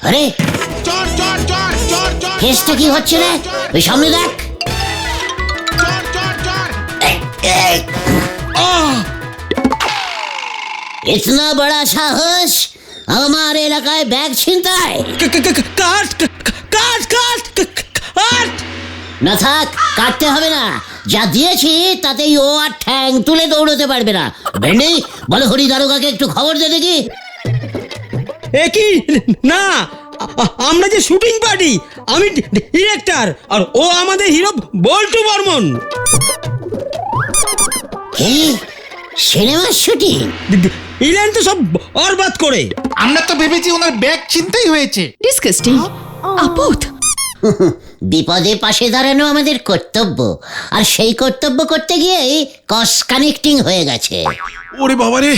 আরে চল চল চল চল চল কেসটা কি হচ্ছে রে? ওই সামনে দেখ। চল চল চল इतना बड़ा साहस हमारे এলাকায় ব্যাগ ছিনতাই। কাট কাট কাট কাট। না থাক, কাটতে হবে না। যা দিয়েছি তাতেই ও আর ঠ্যাং তুলে দৌড়তে পারবে না। ভেন্ডি বলো হরি দারোগাকে একটু খবর দে দেখি। এ কি না, আমরা যে শুটিং পার্টি, আমি ডিরেক্টর আর ও আমাদের হিরো বল্টু বর্মন। কি সিনেমার শুটিং? ইলেন তো সব বরবাদ করে। আমরা তো ভেবেছি ওনার ব্যাগ ছিনতাই হয়েছে। ডিসকাস্টিং, আপদ। বিপদে পাশে দাঁড়ানো আমাদের কর্তব্য, আর সেই কর্তব্য করতে গিয়েই কস কানেক্টিং হয়ে গেছে। ওরে বাবা রে,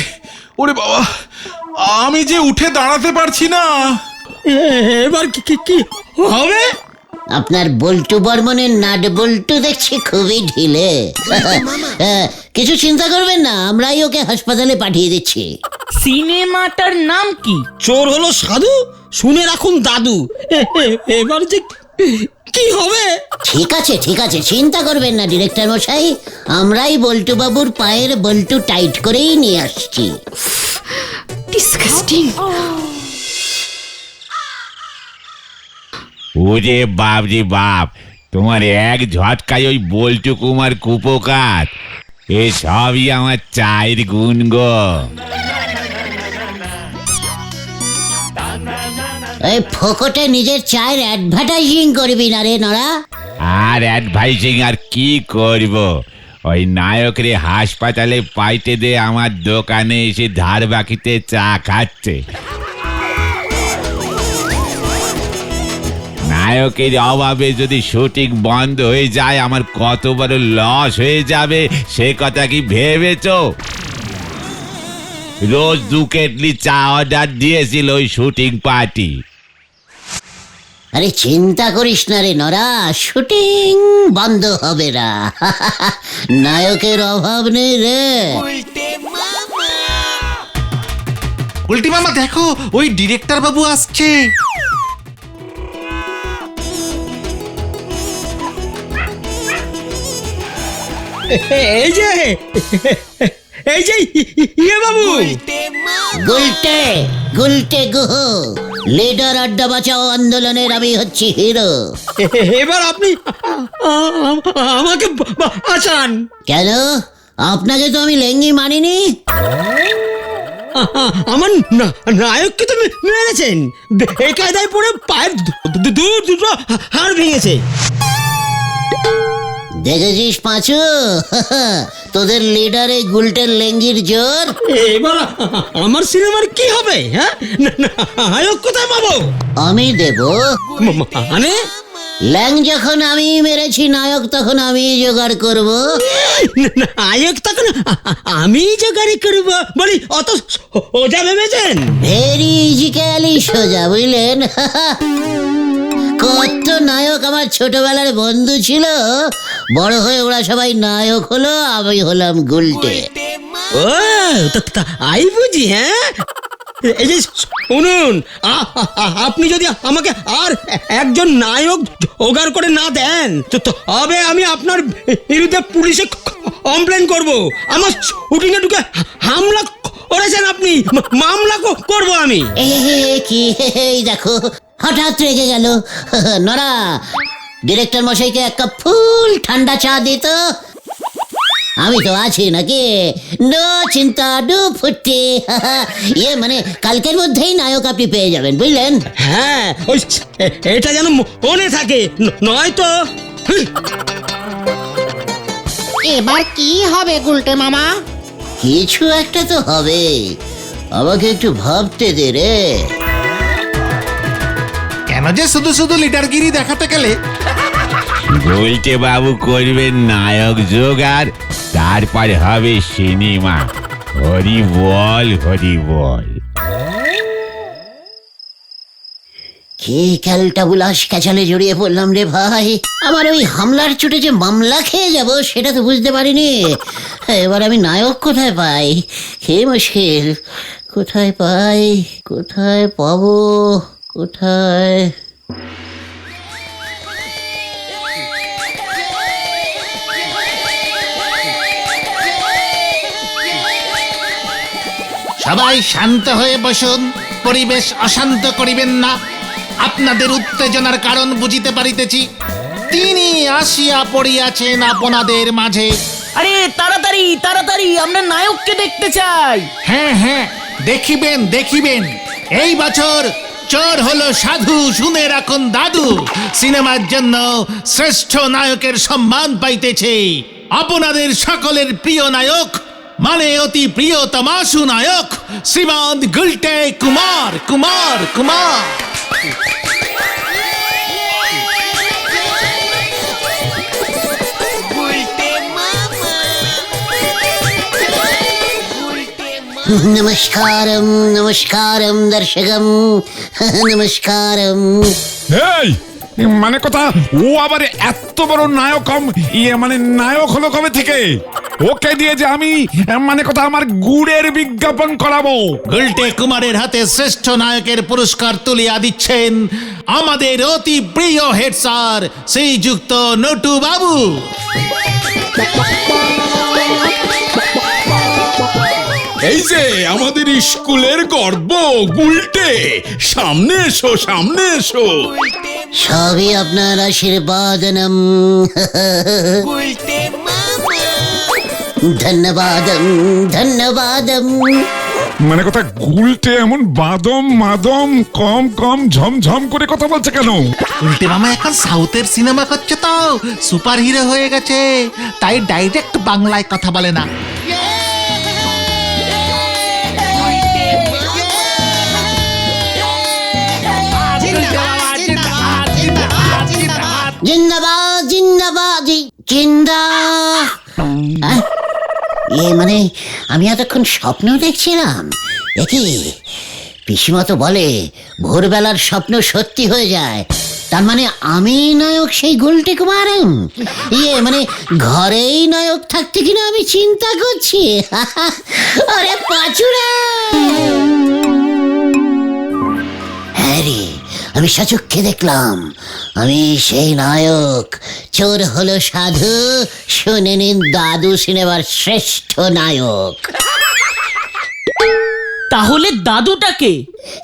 ওরে বাবা, আমি যে উঠে দাঁড়াতে পারছি না। এবার কি কি হবে? আপনার বল্টু বর্মনের নাট বল্টু দেখছি খুবই ঢিলে। কিছু চিন্তা করবেন না, আমরাই ওকে হাসপাতালে পাঠিয়ে দিচ্ছি। সিনেমাটার নাম কি? চোর হলো সাধু, শুনে রাখুন দাদু। এবার যে কি হবে? ঠিক আছে ঠিক আছে, চিন্তা করবেন না ডিরেক্টর মশাই, আমরাই বল্টু বাবুর পায়ের বল্টু টাইট করেই নিয়ে আসছি। ডিসকাস্টিং। ওরে বাপ রে বাপ, তোমার এক ঝটকায় ওই বল্টু কুমার কুপোকাত, এ সবই আমার চায়ের গুণ গো। এই ফোকটে নিজের চায়ের অ্যাডভার্টাইজিং করবি না রে নড়া। আর অ্যাডভাইজিং আর কি করব, ওই নায়করে হাসপাতালে পাইতে দে আমার দোকানে এসে ধার বাকিতে চা খাচ্ছে। নায়কের অভাবে যদি শুটিং বন্ধ হয়ে যায় আমার কত বড় লস হয়ে যাবে সে কথা কি ভেবেছো? রোজ 2 কেটলি চা অর্ডার দিয়েছিল ওই শুটিং পার্টি। আরে চিন্তা করিস না রে নড়া, শুটিং বন্ধ হবে না। নায়কের অভাব নেই রে। উল্টি মামা দেখো, ওই ডিরেক্টর বাবু আসছে। এই যে এই যে ইয়ে বাবু। গুলটে গুলটে গুহ, লিডার আড্ডা বাঁচাও আন্দোলনের আমি হচ্ছি হিরো। এবার আপনি আমাকে বাঁচান। কেন? আপনাকে তো আমি লেঙ্গি মানিনি। আমার নায়ককে তো মেরেছেন, বেকায়দায় পড়ে পায়ের দুটো হাড় ভেঙেছে। দেখেছিস পাঁচু, তোদের লিডার এই গুলটের লেঙ্গির জোর। এবার আমার সিনেমার কি হবে? হ্যাঁ, নায়ক কোথায় পাবো? আমি দেব। মানে ল্যাং যখন আমি মেরেছি, নায়ক তখন আমি জোগাড় করব। নায়ক তখন আমি জোগাড়ি করবো বলি, অত সোজা ভেবেছেন? ভেরি ইজিক্যালি সোজা, বুঝলেন? কত নায়ক আমার ছোটবেলার বন্ধু ছিল, বড় হয়ে ওরা সবাই নায়ক হলো, আমি হলাম গুলটে। ও আই বুঝি। হ্যাঁ, এই যে শুনুন, আপনি যদি আমাকে আর একজন নায়ক জোগাড় করে না দেন তবে আমি আপনার বিরুদ্ধে পুলিশে কমপ্লেন করব। আমার শুটিংয়ে ঢুকে হামলা করেছেন আপনি, মামলা করব আমি। কি এই দেখো, হঠাৎ রেগে গেল। নরা, ডিরেক্টর মশাইকে এক কাপ ফুল ঠান্ডা চা দিত। আমি তো আছি নাকি, নো চিন্তা, ডু ফুটি। ইয়ে মানে কালকের মধ্যেই নায়ক আপনি পেয়ে যাবেন, বুঝলেন? হ্যাঁ, ওই এটা যেন মনে থাকে, নয়তো। এবার কি হবে গুলটে মামা? কিছু একটা তো হবে, আমাকে একটু ভাবতে দে রে। কেন যে শুধু শুধু লিডারগিরি দেখাতে গেলে? বলতে বাবু করবেন নায়ক জোগাড়, তারপর হবে সিনেমা। হরি বল হরি বল। কি ক্যালটা বুলাস ক্যাচালে জড়িয়ে পড়লাম রে ভাই। আমার ওই হামলার চোটে যে মামলা খেয়ে যাব সেটা তো বুঝতে পারিনি। এবার আমি নায়ক কোথায় পাই? কি মুশকিল, কোথায় পাই, কোথায় পাবো, কোথায়? সবাই শান্ত হয়ে বসুন, পরিবেশ অশান্ত করিবেন না। আপনাদের উত্তেজনার কারণ বুঝিতে পারিতেছি। তিনি আসিয়া পড়িয়াছেন আপনাদের মাঝে। আরে তাড়াতাড়ি তাড়াতাড়ি, আমরা নায়ককে দেখতে চাই। হ্যাঁ হ্যাঁ, দেখিবেন দেখিবেন। এই বছর চোর হলো সাধু, শুনে রাখুন দাদু। সিনেমার জন্য শ্রেষ্ঠ নায়কের সম্মান পাইতেছে আপনাদের সকলের প্রিয় নায়ক, মানে অতি প্রিয় তমাশু নায়ক শ্রীমান গুলটে কুমার কুমার কুমার। নমস্কারম নমস্কারম দর্শকম নমস্কারম। এই মানে কথা, ও আবার এত বড় নায়ক মানে নায়ক হলো কবে থেকে? ওকে দিয়ে যে আমি মানে কথা আমার গুড়ের বিজ্ঞাপন করাবো। গুলটে কুমারের হাতে শ্রেষ্ঠ নায়কের পুরস্কার তুলিয়া দিচ্ছেন আমাদের অতি প্রিয় হেড স্যার শ্রীযুক্ত নটু বাবু। এই যে আমাদের স্কুলের গর্ব গুলটে, সামনে এসো সামনে এসো। সবই আপনার আশীর্বাদনম। ধন্যবাদম ধন্যবাদম। মানে কথা, গুলটে এমন বাদম মাদম কম কম ঝমঝম করে কথা বলছে কেন? গুলটে মামা এখন সাউথের সিনেমা করছে তো, সুপার হিরো হয়ে গেছে, তাই ডাইরেক্ট বাংলায় কথা বলে না। জিন্দাবাদ জিন্দাবাদ জিন্দা। মানে আমি এতক্ষণ স্বপ্ন দেখছিলাম। দেখি পিসিমা তো বলে ভোরবেলার স্বপ্ন সত্যি হয়ে যায়। তার মানে আমি নায়ক সেই গুলটে কুমার। মানে ঘরেই নায়ক থাকতে কিনা আমি চিন্তা করছি। আরে পাচুরা, হ্যাঁ রে, আমি সচক্ষে দেখলাম আমি সেই নায়ক। চোর হলো সাধু, শুনে নিন দাদু সিনেমার শ্রেষ্ঠ নায়ক। তাহলে দাদুটাকে?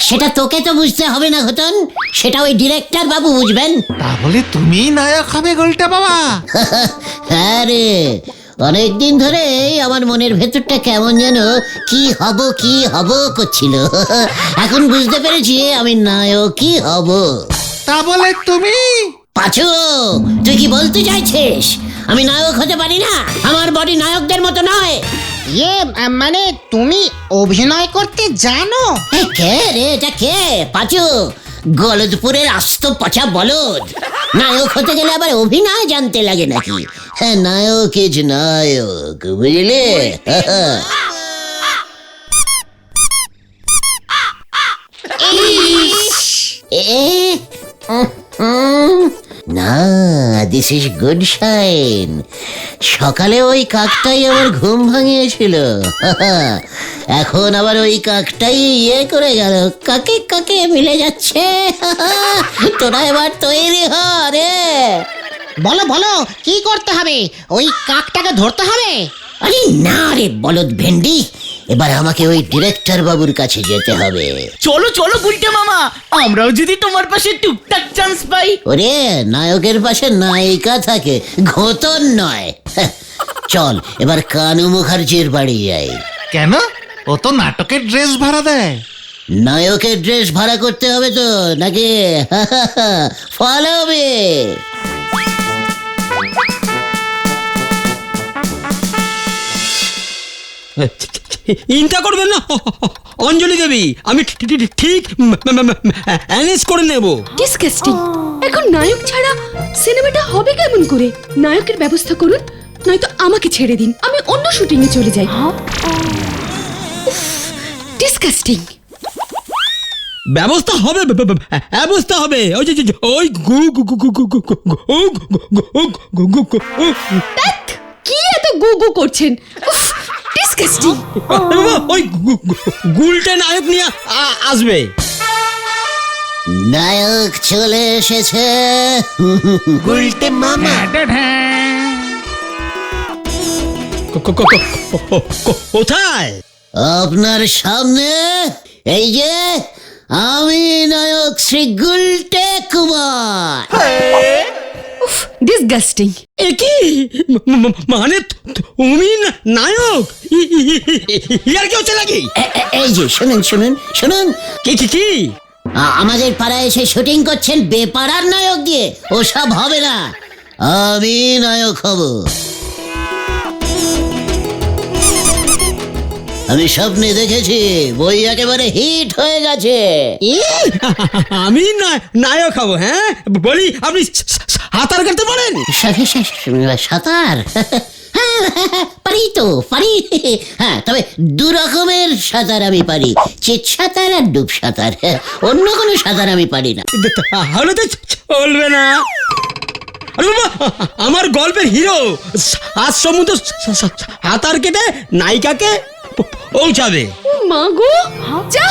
সেটা তোকে তো বুঝতে হবে না ঘটন, সেটা ওই ডিরেক্টর বাবু বুঝবেন। তাহলে তুমি নায়ক হবে গুলটে বাবা? হ্যাঁ রে, অনেকদিন ধরে আমার মনের ভেতরটা কেমন যেন কি হব করছিল। এখন বুঝতে পেরেছি আমি নায়কই হব। তা বলে তুমি? পাচু, তুই কি বলতে চাইছিস আমি নায়ক হতে পারি না? আমার বডি নায়কদের মতো নয়। মানে তুমি অভিনয় করতে জানো? কে রে এটা? কে? পাচু, গলদপুরের আস্ত পচা বলদ। নায়ক হতে গেলে আবার অভিনয় জানতে লাগে নাকি? হ্যাঁ, নায়ক ইজ নায়ক, বুঝলে? না, দিস ইজ গুড সাইন। সকালে ওই কাকটাই আমার ঘুম ভাঙিয়েছিল, এখন আবার ওই কাকটাই করে গেল। কাকে কাকে মিলে যাচ্ছে। তোরা এবার তৈরি হ রে। বলো বলো, কি করতে হবে? ওই কাকটাকে ধরতে হবে? আরে না রে বলদ ভেন্ডি, এবার আমাকে ওই ডিরেক্টর বাবুর কাছে যেতে হবে। চলো চলো গুলটে মামা, আমরাও যদি তোমার পাশে টুকটাক চান্স পাই। ওরে, নায়কের পাশে নায়িকা থাকে, ঘোতন নয়। চল এবার কানু মুখার্জির বাড়ি যাই। কেন? ও তো নাটকের ড্রেস ভাড়া দেয়। নায়কের ড্রেস ভাড়া করতে হবে তো নাকি? Follow me. চিন্তা করবেন না অঞ্জলি দেবী, আমি ঠিক ম্যানেজ করে নেব। ডিসকাস্টিং। এখন নায়ক ছাড়া সিনেমাটা হবে কেমন করে? নায়কের ব্যবস্থা করুন, নয়তো আমাকে ছেড়ে দিন, আমি অন্য শুটিং এ চলে যাই। ডিসকাস্টিং। ব্যবস্থা হবে, ব্যবস্থা হবে। ওই যে ওই কি এত গু গু করছেন? ডিসকাস্টিং। ওই গুলটে নায়ক নিয়ে আসবে। নায়ক চলে এসেছে। কোথায়? আপনার সামনে এই যে আমি নায়ক শ্রী গুলটে কুমার। ডিসগাস্টিং। এ কি মানে তুমি নায়ক? ইয়ার কি হচ্ছে নাকি? এই যে শুনুন শুনুন শুনুন, কি কি কি? আমাদের পাড়ায় এসে শুটিং করছেন বেপাড়ার নায়ক দিয়ে, ওসব হবে না, আমি নায়ক হব। আমি স্বপ্নে দেখেছি, বই একেবারে হিট হয়ে গেছে। আমি নায়ক হব? হ্যাঁ বলি, আপনি সাঁতার কাটতে পারেন? সাঁতার? পারি তো পারি। হ্যাঁ, তবে দু রকমের সাঁতার আমি পারি, চিত সাঁতার আর ডুব সাঁতার। অন্য কোনো সাঁতার আমি পারি না। তাহলে তো চলবে না। আরে বাবা, আমার গল্পের হিরো আজ সমুদ্র সাঁতার কেটে নায়িকাকে পৌঁছাবে। মা গো, যা।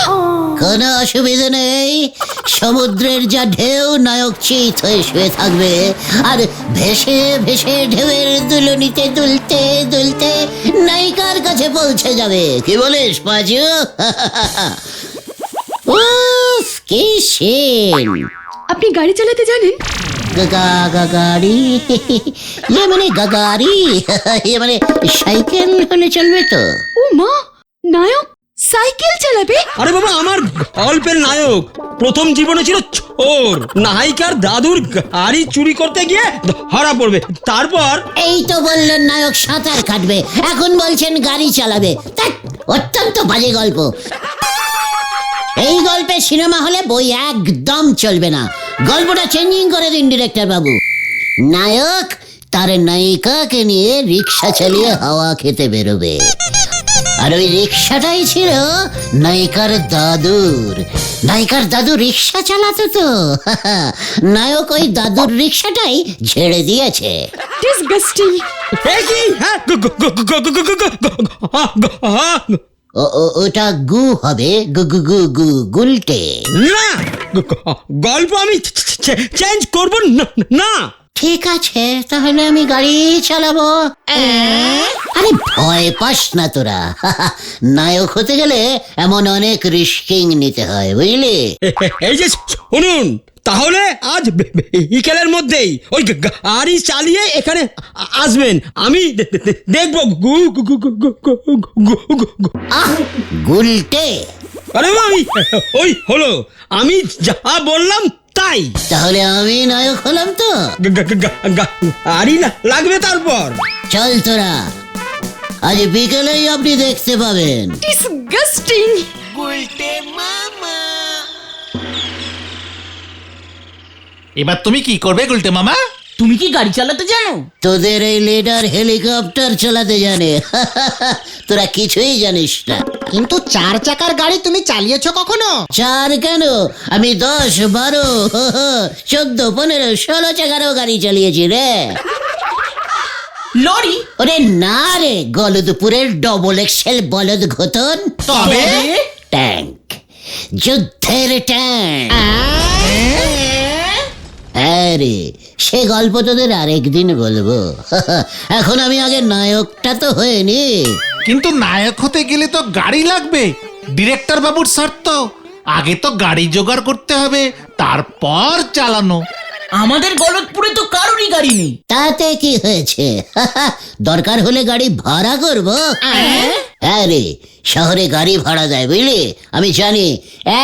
কোনো অসুবিধা নেই, সমুদ্রের যা ঢেউ নায়ক চিত হয়ে শুয়ে থাকবে, আর ভেসে ভেসে ঢেউয়ের দুলনিতে দুলতে দুলতে নায়িকার কাছে পৌঁছে যাবে। কি বলিস পাজু? উফ, কি সিন! আপনি গাড়ি চালাতে জানেন? গাড়ি? মানে গাড়ি, মানে সাইকেল হলে চলবে তো? ও মা, নায়ক সাইকেল চালাবে? আরে বাবা, আমার গল্পের নায়ক প্রথম জীবনে ছিল চোর, নায়িকার দাদুর গাড়ি চুরি করতে গিয়ে ধরা পড়বে, তারপর এই তো বললেন নায়ক সাঁতার কাটবে, এখন বলছেন গাড়ি চালাবে। ধ্যাৎ, অত্যন্ত বাজে গল্প। এই গল্পে সিনেমা হলে বই একদম চলবে না। গল্পটা চেঞ্জিং করে দিন ডিরেক্টর বাবু। নায়ক তার নায়িকাকে নিয়ে রিক্সা চালিয়ে হাওয়া খেতে বেরোবে, আর ওই রিক্সাটাই ছিল নায়িকার দাদুর। নায়িকার দাদু রিক্সা চালাতো তো, নায়ক ওই দাদুর রিক্সাটাই ঝেড়ে দিয়েছে। ডিসগাস্টিং। হ্যাঁ ওটা গু হবে, গু গু গু গু গুলটে। না, গল্প আমি চেঞ্জ করব না। ঠিক আছে, তাহলে আমি গাড়ি চালাবো। আরে ভয় পাস না তোরা, নায়ক হতে গেলে এমন অনেক রিস্কিং নিতে হয়, বুঝলি? এই যে শুনুন, তাহলে আজ বিকেলের মধ্যেই ওই গাড়ি চালিয়ে এখানে আসবেন, আমি দেখবো। গুলটে? আরে ওই হলো, আমি যা বললাম তাই। তাহলে আমি নায়ক হলাম তো? গাড়ি লাগবে তারপর। চল তোরা, আজ বিকেলেই আপনি দেখতে পাবেন। ডিসগাস্টিং। এবার তুমি কি করবে গুলটে মামা? তুমি কি গাড়ি চালাতে জানো? তোদের এই লিডার হেলিকপ্টার চালাতে জানে, তোরা কিছুই জানিস না। কিন্তু 4 চাকার গাড়ি তুমি চালিয়েছো কখনো? 4 কেন, আমি 10, 12, 14, 15, 16 চাকারও গাড়ি চালিয়েছি রে। লরি? ওরে না রে, গলদপুরের ডবল এক্সেল বলদ ঘতন। তবে ট্যাঙ্ক, যুদ্ধের ট্যাঙ্ক। আরে সে গল্প তোদের আরেকদিন বলবো, এখন আমি আগে নায়কটা তো হয়নি। কিন্তু নায়ক হতে গেলে তো গাড়ি লাগবে, ডিরেক্টর বাবুর শর্ত। আগে তো গাড়ি জোগাড় করতে হবে, তারপর চালানো। আমাদের গলতপুরে তো কারোরই গাড়ি নেই। তাতে কি হয়েছে, দরকার হলে গাড়ি ভাড়া করবো। আরে শহরে গাড়ি ভাড়া দেয় বুঝলি, আমি জানি,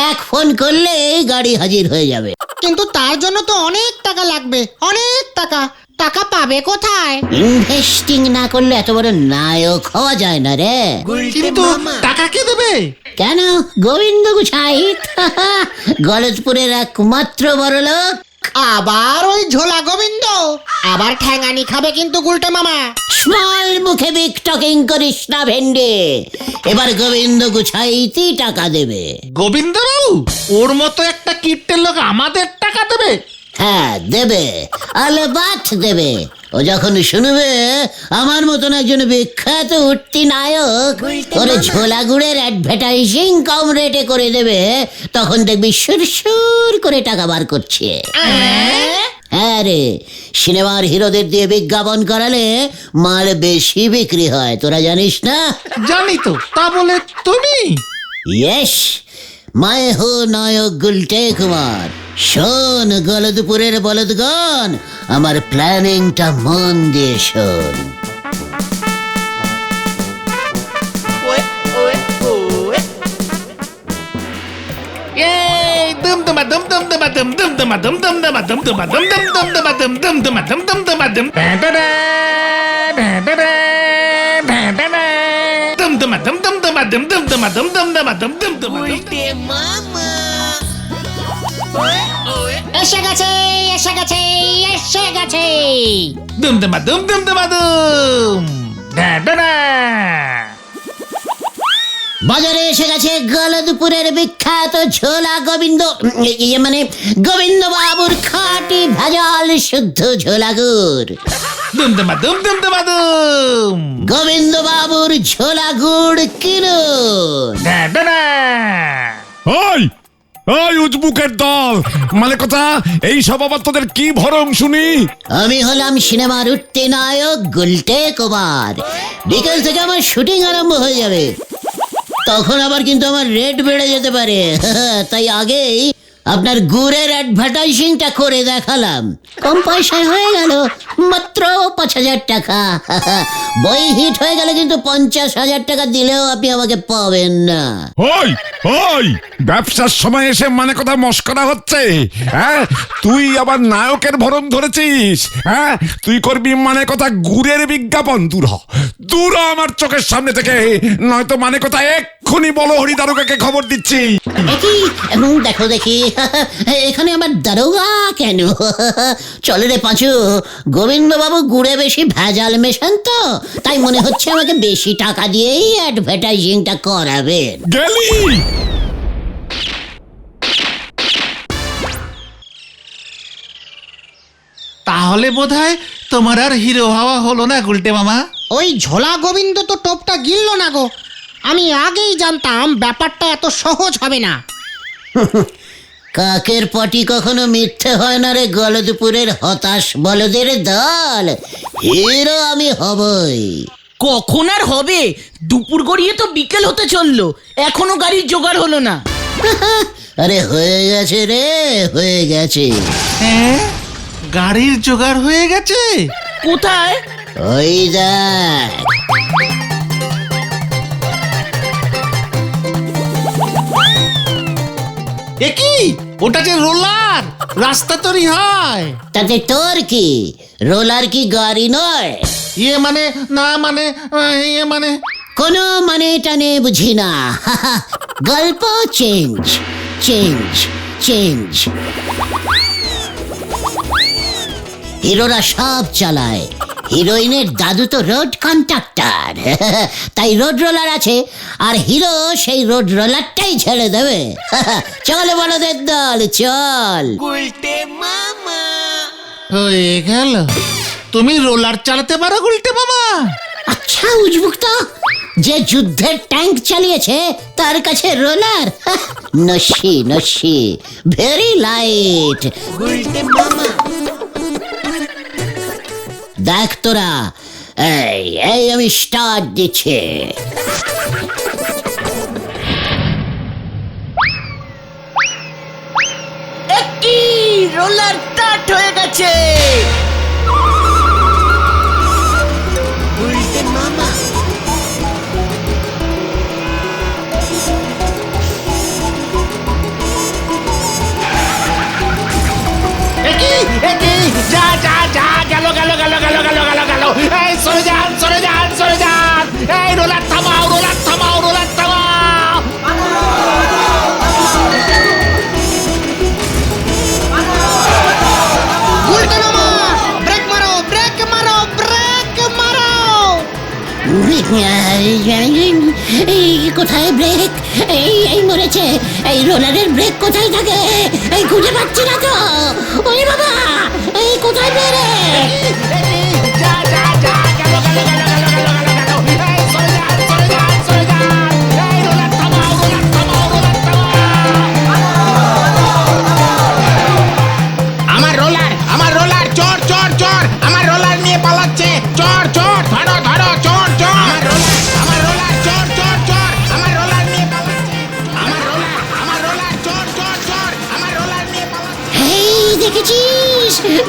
এক ফোন করলে গাড়ি হাজির হয়ে যাবে। কিন্তু তার জন্য তো অনেক টাকা লাগবে, অনেক টাকা। টাকা পাবে কোথায়? ইনভেস্টিং না করলে এত বড় নায়ক হওয়া যায় না রে। কিন্তু টাকা কে দেবে? কেন, গোবিন্দ গুছাইত, গলতপুরের একমাত্র বড় লোক। আবার ওই ঝোলা গোবিন্দ? আবার ঠ্যাঙানি খাবে কিন্তু গুলটে মামা। স্মল মুখে বিগ টকিং করিস না ভেন্ডে, এবার গোবিন্দ গুছাইতি টাকা দেবে। গোবিন্দ বাবু? ওর মতো একটা কিপ্টের লোক আমাদের টাকা দেবে? হ্যাঁ দেবে, আলবাত দেবে। ও যখন শুনবে আমার মতন একজন বিখ্যাত উঠতি নায়ক ওরে ঝোলা গুড়ের অ্যাডভার্টাইজিং কম রেটে করে দেবে, তখন দেখবি সুর করে টাকা বার করছে। হ্যাঁ রে, সিনেমার হিরোদের দিয়ে বিজ্ঞাপন করালে মাল বেশি বিক্রি হয়, তোরা জানিস না? জানি তো, তা বলে তুমি? यस, मैं हूँ नायक गुलटे कुमार। শোন গলদপুরের বলদগণ, আমার প্ল্যানিংটা মন দিয়ে শোন। এই দুমদুমা দুমদুমদুমা দুমদুমদুমা দুমদুমদুমা দুমদুমা দুমদুমদুমদুমা দুমদুমদুমা দুমদুমদুমা দুম দুমদুমা দুমদুমদুমা দুমদুমদুমা দুমদুমদুমা দুমদুমদুমা এসে গেছে এসে গেছে এসে গেছে। দুমদুমা দুমদুমদুমা দুম বাজারে এসে গেছে গলদপুরের বিখ্যাত ঝোলা গোবিন্দ, মানে গোবিন্দ বাবুর খাঁটি ভেজাল শুদ্ধ ঝোলা গুড়। দুমদুমা দুমদুমদুমা দুম গোবিন্দ বাবুর ঝোলা গুড় কিনুন। ওই ওই উজবুকের দল, মানে কথা এই সব আবার তোদের কি ভরম শুনি? আমি হলাম সিনেমার উঠতে নায়ক গুলটে কুমার। বিকেল থেকে আমার শুটিং আরম্ভ হয়ে যাবে, তখন আবার কিন্তু আমার রেট বেড়ে যেতে পারে। তাই আগেই আপনার গুড়ের অ্যাডভার্টাইজিংটা করে দেখালাম। কম পয়সায় হয়ে গেল, মাত্র 5,000 টাকা। বই হিট হয়ে গেলে কিন্তু 50,000 টাকা দিলেও আপনি আমাকে পাবেন না। ওই ওই ব্যবসার সময় এসে মানে কথা মস্করা হচ্ছে? হ্যাঁ, তুই আবার নায়কের ভরম ধরেছিস? হ্যাঁ, তুই করবি মানে কথা গুড়ের বিজ্ঞাপন? দূর হ, দূর হ আমার চোখের সামনে থেকে, নয়তো মানে কথা এক্ষুনি বলো হরিদারুকাকে খবর দিচ্ছি। দেখি দেখো দেখি, এখানে আমার দারোগা কেন? চলে রে পাঁচু, গোবিন্দবাবু গুড়ে বেশি ভেজাল মেশান তো, তাই মনে হচ্ছে আমাকে বেশি টাকা দিয়েই অ্যাডভার্টাইজিংটা করাবেন। গেলি তাহলে বোধহয় তোমার আর হিরো হওয়া হলো না গুলটে মামা। ওই ঝোলা গোবিন্দ তো টোপটা গিললো না গো। আমি আগেই জানতাম ব্যাপারটা এত সহজ হবে না। কাকের পটি কখনো মিথ্যে হয় না রে গলদপুরের হতাশ বলদের দল। হিরো আমি হবই। কখন আর হবে? দুপুর গড়িয়ে তো বিকেল হতে চললো, এখনো গাড়ির জোগাড় হলো না। আরে হয়ে গেছে রে, হয়ে গেছে। হ্যাঁ, গাড়ির জোগাড় হয়ে গেছে। কোথায়? ওই দেখ। এ কি, ওটা যে রোলার, রাস্তা তৈরি হয়। তাতে তোর কি? রোলার কি গাড়ি নয়? ইয়ে মানে না, মানে ইয়ে মানে কোনো মানে টানে বুঝি না। গল্প চেঞ্জ চেঞ্জ চেঞ্জ। হিরোরা সব চালায়, হিরোইনের দাদু তো রোড কন্ট্রাক্টর, তাই রোড রোলার আছে, আর হিরো সেই রোড রোলারটাই ছেড়ে দেবে। চল বলদের দল চল। হয়ে গেল। তুমি রোলার চালাতে পারো গুলটে মামা? আচ্ছা উজবুকটা, যে যুদ্ধের ট্যাঙ্ক চালিয়েছে তার কাছে রোলার? নস্যি নস্যি, ভেরি লাইট। দেখ তোরা, এই এই আমি স্টার্ট দিচ্ছি। একটি রোলার স্টার্ট হয়ে গেছে। যা যা যা, গেল গেল গেল গেল গেল গেল গেল। এই সরে যান সরে যান সরে যান। এই রোলার থামাও রোলার থামাও রোলার থামাও। উল্টে মামা, ব্রেক মারো ব্রেক মারো ব্রেক মারো। এই কোথায় ব্রেক? এই এই মরেছে। এই রোলারের ব্রেক কোথায় থাকে? এই খুঁজে পাচ্ছি না তো। ওই বাবা, এই কোথায় ব্রেক?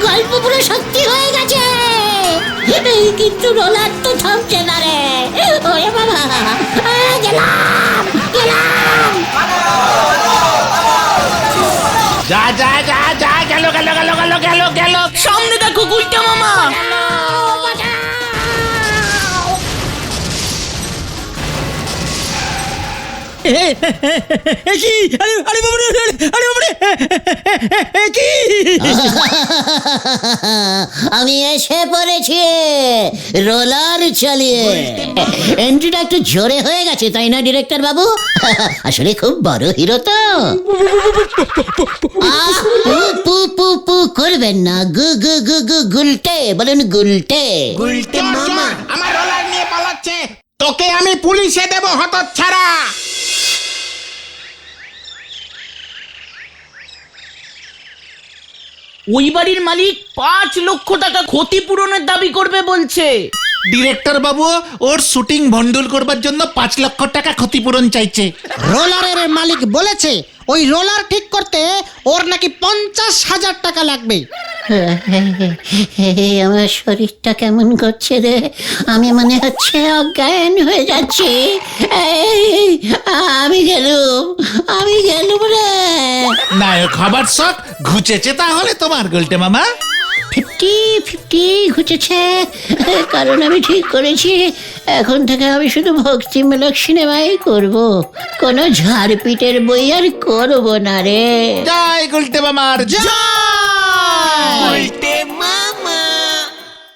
গল্প পুরো সত্যি হয়ে গেছে। কিন্তু রোলার তো থামছে না রে। ওরে বাবা, গেলাম গেলাম। যা যা যা যা গেল গেল গেল গেল গেল গেল সামনে দেখো গুলটা মামা। কি আরে আরে বাবা রে, আরে বাবা রে, কি আমি এসে পড়েছি রোলার চালিয়ে। এন্ট্রিটা একটু জোরে হয়ে গেছে তাই না ডিরেক্টর বাবু? আসলে খুব বড় হিরো তো। পু পু পু পু করবেন না, গু গু গু গু গুলটে বলুন, গুলটে। আমার রোলার নিয়ে পালাচ্ছে, তোকে আমি পুলিশে দেব হতচ্ছাড়া। ওই বাড়ির মালিক 5 লক্ষ টাকা ক্ষতিপূরণের দাবি করবে বলছে। ডিরেক্টর বাবু ওর শুটিং ভন্ডুল করবার জন্য 5 লক্ষ টাকা ক্ষতিপূরণ চাইছে। রোলারের মালিক বলেছে ওই রোলার ঠিক করতে ওর নাকি 50,000 টাকা লাগবে। আমার শরীরটা কেমন করছে রে, আমি মনে হচ্ছে অজ্ঞান হয়ে যাচ্ছি। আমি গেলুম রে। নায়ক হবার শখ ঘুচেছে তাহলে তোমার গুলটে মামা। 50-50 ঘুচেছে, কারণ আমি ঠিক করেছি এখন থেকে আমি শুধু ভক্তিমূলক সিনেমাই করব, কোনো ঝাড়পিটের বই আর করব না রে। জয় গুলটে মামার জয়।